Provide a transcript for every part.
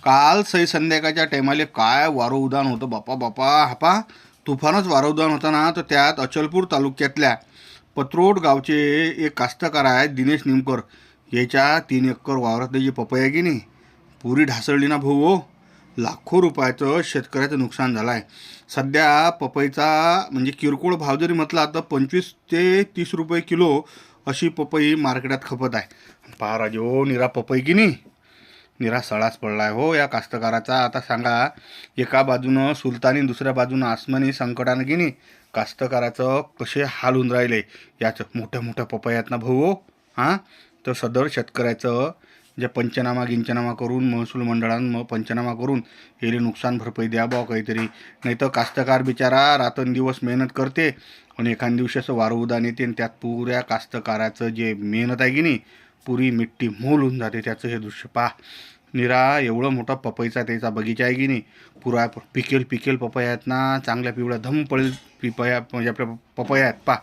काल सई संध्याकाळच्या टायमाले काय वारं उदान होतं बापा बापा. हापा तुफानच वारं उदान होतं ना. तर त्यात अचलपूर तालुक्यातल्या पत्रोड गावचे एक कास्तकार आहेत दिनेश निमकर. याच्या 3 एकर वावरातली जी पपई आहे की नाही पुरी ढासळली ना भाऊ हो. लाखो रुपयाचं शेतकऱ्याचं नुकसान झालं आहे. सध्या पपईचा म्हणजे किरकोळ भाव जरी म्हटला तर 25 ते 30 रुपये किलो अशी पपई मार्केटात खपत आहे. पहा राजे हो, निरा पपई की नाही निरा सळाच पडला आहे हो या कास्तकाराचा. आता सांगा, एका बाजूनं सुलतानी दुसऱ्या बाजूनं आसमानी संकटानं की नाही कास्तकाराचं कसे हाल होऊन राहिले. याचं मोठ्या मोठ्या पपयात ना भाऊ हो. हां, तर सदर शेतकऱ्याचं जे पंचनामा करून महसूल मंडळानं पंचनामा करून याला नुकसान भरपाई द्या बा काहीतरी. नाही तर कास्तकार बिचारा रात्रंदिवस मेहनत करते आणि एखाद दिवशी असं वारं उदान येते आणि त्यात पुऱ्या कास्तकाराचं जे मेहनत आहे की नाही पुरी मिट्टी मोल होऊन जाते. त्याचं हे दृश्य पहा. निरा एवढं मोठा पपईचा त्याचा बगीचा आहे की नाही, पुरा पिकेल पपया आहेत ना, चांगल्या पिवळ्या धम पडेल पिपया म्हणजे आपल्या पपया आहेत पा.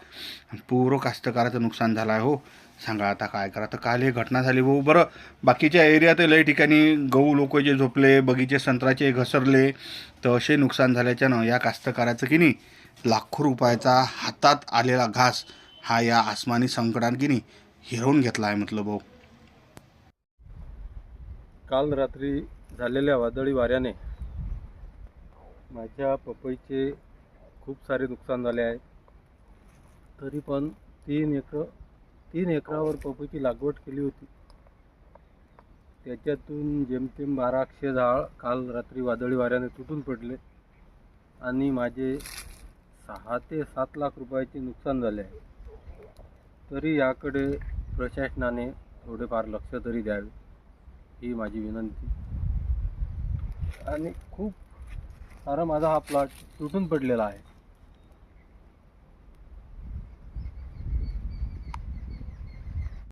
पुरं कास्तकाराचं नुकसान झालं आहे हो. सांगा आता काय करा. तर काल हे घटना झाली भाऊ. बरं, बाकीच्या एरियात लई ठिकाणी गहू लोक जे झोपले, बगीचे संत्र्याचे घसरले, तर असे नुकसान झाल्याच्यानं या कास्तकाराचं की नाही लाखो रुपयाचा हातात आलेला घास हा या आसमानी संकटानं की नाही हिरवून घेतला आहे म्हटलं भाऊ. काल रात्री झालेल्या वादळी वाऱ्याने माझ्या पपईचे खूप सारे नुकसान झाले आहे. तरी पण 3 एकरावर पपईची लागवड केली होती. त्याच्यातून जेमतेम 1200 झाड काल रात्री वादळी वाऱ्याने तुटून पडले आणि माझे 6 ते 7 लाख रुपयाचे नुकसान झाले आहे. तरी याकडे प्रशासनाने थोडेफार लक्ष तरी द्यावे ही माझी विनंती. आणि खूप सारा माझा हा प्लॉट तुटून पडलेला आहे.